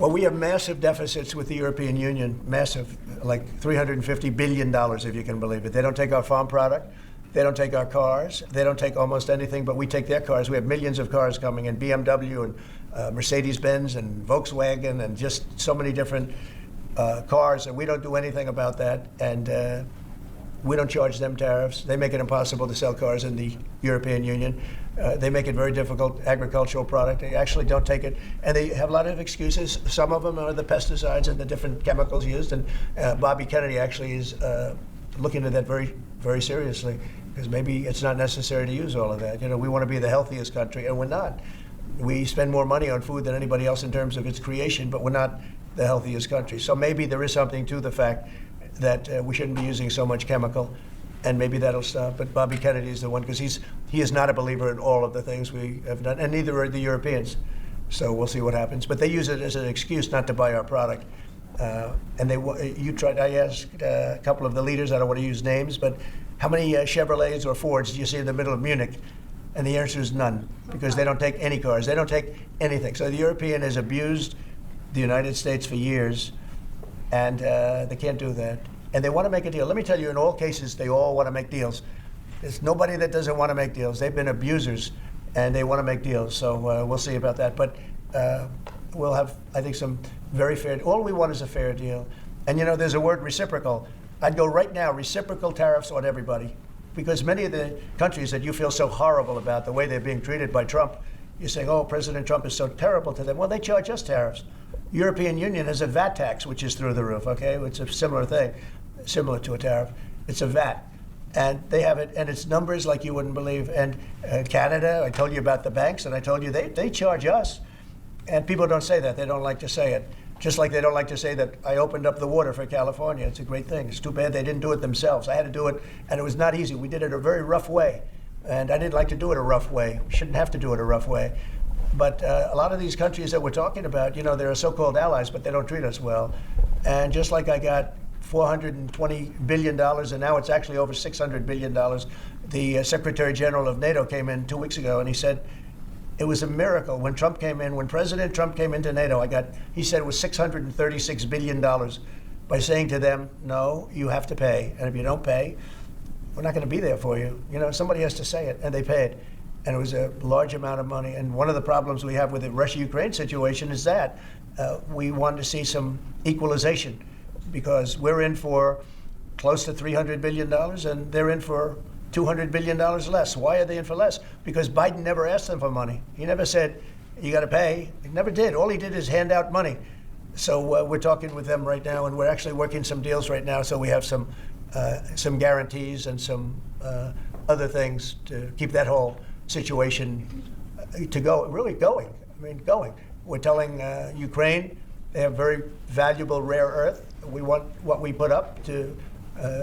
Well, we have massive deficits with the European Union, massive, like $350 billion, if you can believe it. They don't take our farm product. They don't take our cars. They don't take almost anything, but we take their cars. We have millions of cars coming in, BMW and Mercedes-Benz and Volkswagen and just so many different cars, and we don't do anything about that. And we don't charge them tariffs. They make it impossible to sell cars in the European Union. They make it very difficult, agricultural product. They actually don't take it. And they have a lot of excuses. Some of them are the pesticides and the different chemicals used. And Bobby Kennedy actually is looking at that very, very seriously, because maybe it's not necessary to use all of that. You know, we want to be the healthiest country, and we're not. We spend more money on food than anybody else in terms of its creation, but we're not the healthiest country. So maybe there is something to the fact that we shouldn't be using so much chemical, and maybe that'll stop. But Bobby Kennedy is the one, because he is not a believer in all of the things we have done, and neither are the Europeans. So we'll see what happens. But they use it as an excuse not to buy our product. And I asked a couple of the leaders, I don't want to use names, but how many Chevrolets or Fords do you see in the middle of Munich? And the answer is none, because they don't take any cars. They don't take anything. So the European has abused the United States for years, and they can't do that. And they want to make a deal. Let me tell you, in all cases, they all want to make deals. There's nobody that doesn't want to make deals. They've been abusers, and they want to make deals. So we'll see about that. But we'll have, I think, some very fair. All we want is a fair deal. And you know, there's a word, reciprocal. I'd go right now, reciprocal tariffs on everybody, because many of the countries that you feel so horrible about the way they're being treated by Trump, you're saying, oh, President Trump is so terrible to them. Well, they charge us tariffs. European Union has a VAT tax, which is through the roof, okay? It's a similar thing, similar to a tariff. It's a VAT. And they have it, and it's numbers like you wouldn't believe. And Canada, I told you about the banks, and I told you they charge us. And people don't say that. They don't like to say it. Just like they don't like to say that I opened up the water for California. It's a great thing. It's too bad they didn't do it themselves. I had to do it, and it was not easy. We did it a very rough way. And I didn't like to do it a rough way. We shouldn't have to do it a rough way. But a lot of these countries that we're talking about, you know, they're so-called allies, but they don't treat us well. And just like I got $420 billion, and now it's actually over $600 billion, the Secretary General of NATO came in 2 weeks ago, and he said it was a miracle when Trump came in, when President Trump came into NATO, he said it was $636 billion by saying to them, no, you have to pay. And if you don't pay, we're not going to be there for you. You know, somebody has to say it, and they paid. And it was a large amount of money. And one of the problems we have with the Russia-Ukraine situation is that we want to see some equalization, because we're in for close to $300 billion, and they're in for $200 billion less. Why are they in for less? Because Biden never asked them for money. He never said, you got to pay. He never did. All he did is hand out money. So we're talking with them right now, and we're actually working some deals right now. So we have some guarantees and some other things to keep that whole situation to go, really going. I mean, going. We're telling Ukraine they have very valuable rare earth. We want what we put up to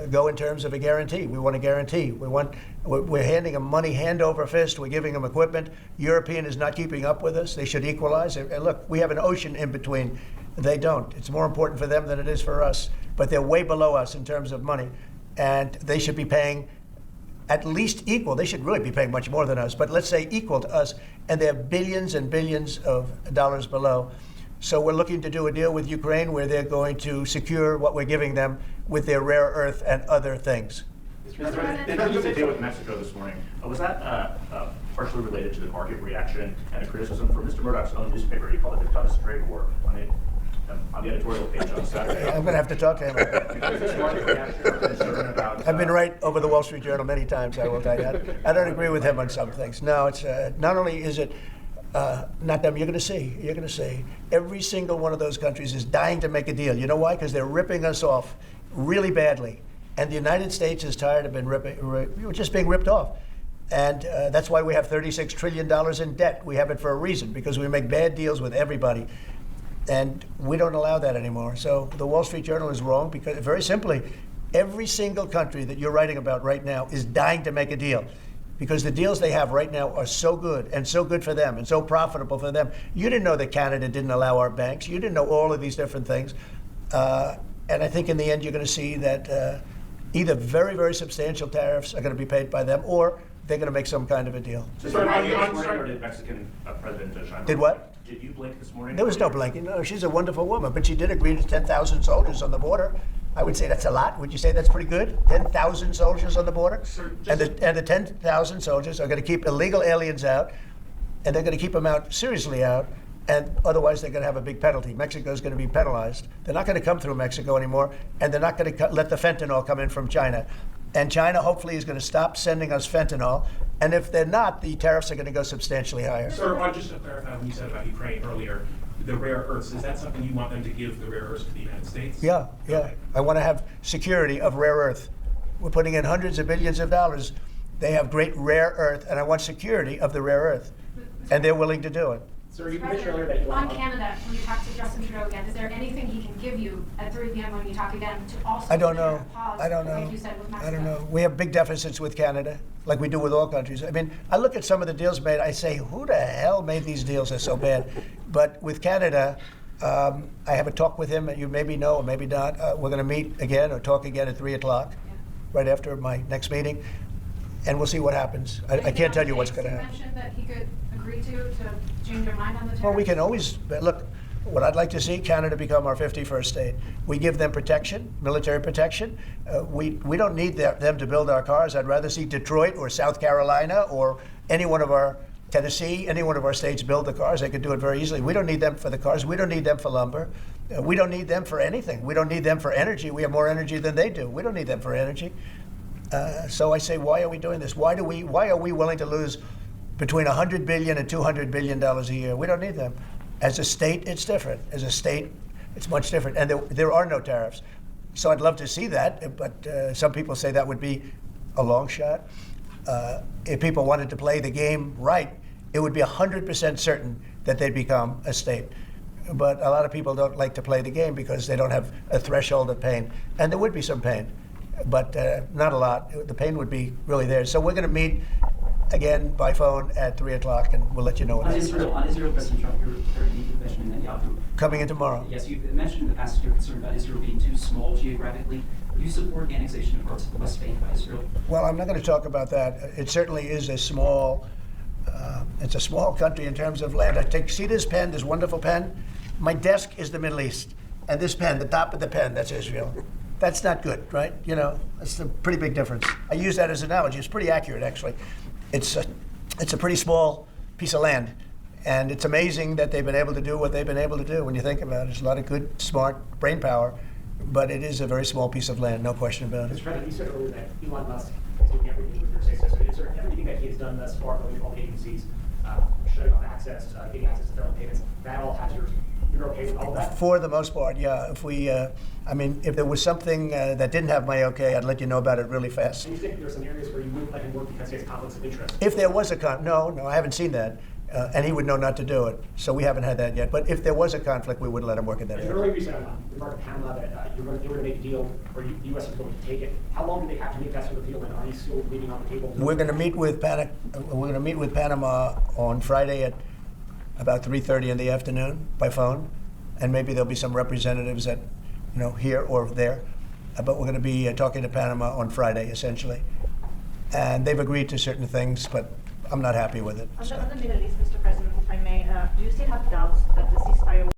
go in terms of a guarantee. We want a guarantee. We're handing them money hand over fist. We're giving them equipment. European is not keeping up with us. They should equalize. And look, we have an ocean in between. They don't. It's more important for them than it is for us. But they're way below us in terms of money. And they should be paying at least equal. They should really be paying much more than us, but let's say equal to us. And they're billions and billions of dollars below. So we're looking to do a deal with Ukraine where they're going to secure what we're giving them with their rare earth and other things. Mr. President, they used a deal with Mexico this morning. Was that partially related to the market reaction and the criticism from Mr. Murdoch's own newspaper? He called it the dumbest trade war on the editorial page on Saturday. I'm going to have to talk to him. I've been right over the Wall Street Journal many times. I will tell you. I don't agree with him on some things. No, it's not only is it not them. You're going to see. You're going to see. Every single one of those countries is dying to make a deal. You know why? Because they're ripping us off really badly. And the United States is tired of just being ripped off. And that's why we have $36 trillion in debt. We have it for a reason, because we make bad deals with everybody. And we don't allow that anymore. So the Wall Street Journal is wrong, because very simply, every single country that you're writing about right now is dying to make a deal, because the deals they have right now are so good and so good for them and so profitable for them. You didn't know that Canada didn't allow our banks. You didn't know all of these different things. And I think in the end, you're going to see that either very, very substantial tariffs are going to be paid by them, or they're going to make some kind of a deal. So did Mexican President Sheinbaum? Did what? Did you blink this morning? There was no blinking. No, she's a wonderful woman, but she did agree to 10,000 soldiers on the border. I would say that's a lot. Would you say that's pretty good? 10,000 soldiers on the border? Sir, And the 10,000 soldiers are going to keep illegal aliens out, and they're going to keep them out, seriously out, and otherwise they're going to have a big penalty. Mexico's going to be penalized. They're not going to come through Mexico anymore, and they're not going to let the fentanyl come in from China. And China hopefully is going to stop sending us fentanyl, and if they're not, the tariffs are going to go substantially higher. Sir, just to clarify what you said about Ukraine earlier, the rare earths, is that something you want them to give the rare earths to the United States? Yeah. I want to have security of rare earth. We're putting in hundreds of billions of dollars. They have great rare earth, and I want security of the rare earth. And they're willing to do it. Sir, you mentioned earlier that you want on Canada, when you talk to Justin Trudeau again, is there anything he can give you at 3 p.m. when you talk again to also I don't know. pause, I don't know. like you said with Mexico? I don't know. We have big deficits with Canada, like we do with all countries. I mean, I look at some of the deals made, I say, who the hell made these deals? They're so bad. But with Canada, I have a talk with him, and you maybe know or maybe not. We're going to meet again or talk again at 3 o'clock, right after my next meeting, and we'll see what happens. I can't tell you what's going to happen. You mentioned that he could agree to change your mind on the tariffs? Well, we can always, look, what I'd like to see, Canada become our 51st state. We give them protection, military protection. We don't need them to build our cars. I'd rather see Detroit or South Carolina or any one of our, Tennessee, any one of our states build the cars. They could do it very easily. We don't need them for the cars. We don't need them for lumber. We don't need them for anything. We don't need them for energy. We have more energy than they do. We don't need them for energy. So I say, why are we doing this? Why are we willing to lose between $100 billion and $200 billion a year? We don't need them. As a state, it's different. As a state, it's much different. And there are no tariffs. So I'd love to see that, but some people say that would be a long shot. If people wanted to play the game right, it would be 100% certain that they'd become a state. But a lot of people don't like to play the game because they don't have a threshold of pain. And there would be some pain, but not a lot. The pain would be really there. So we're going to meet again by phone at 3 o'clock, and we'll let you know what happens. On Israel, President Trump, you're currently mentioning Netanyahu. Coming in tomorrow. Yes, you've mentioned in the past you're concerned about Israel being too small geographically. Do you support the annexation of parts of the West Bank by Israel? Well, I'm not going to talk about that. It certainly is a small, it's a small country in terms of land. See this pen, this wonderful pen? My desk is the Middle East. And this pen, the top of the pen, that's Israel. That's not good, right? You know, that's a pretty big difference. I use that as an analogy. It's pretty accurate, actually. It's a pretty small piece of land. And it's amazing that they've been able to do what they've been able to do when you think about it. There's a lot of good, smart brain power, but it is a very small piece of land, no question about it. Mr. President, you said earlier that Elon Musk is doing everything with your say-so. So is there everything that he has done thus far, with all the agencies, shutting off access, getting access to their own payments, that all has you're okay with all that? For the most part, yeah. If we, if there was something that didn't have my okay, I'd let you know about it really fast. And you think there are some areas where you wouldn't let him work because he has conflicts of interest? If there was a no, I haven't seen that. And he would know not to do it. So we haven't had that yet. But if there was a conflict, we wouldn't let him work in that There's area. an earlier recent remark in Panama that they were going to make a deal where the U.S. was going to take it. How long do they have to make that sort of deal, and are you still leaving on the table? We're going to meet with Panama on Friday at about 3:30 in the afternoon by phone, and maybe there'll be some representatives that, here or there. But we're going to be talking to Panama on Friday, essentially. And they've agreed to certain things, but I'm not happy with it. On the Middle East, Mr. President, if I may, do you still have doubts that the ceasefire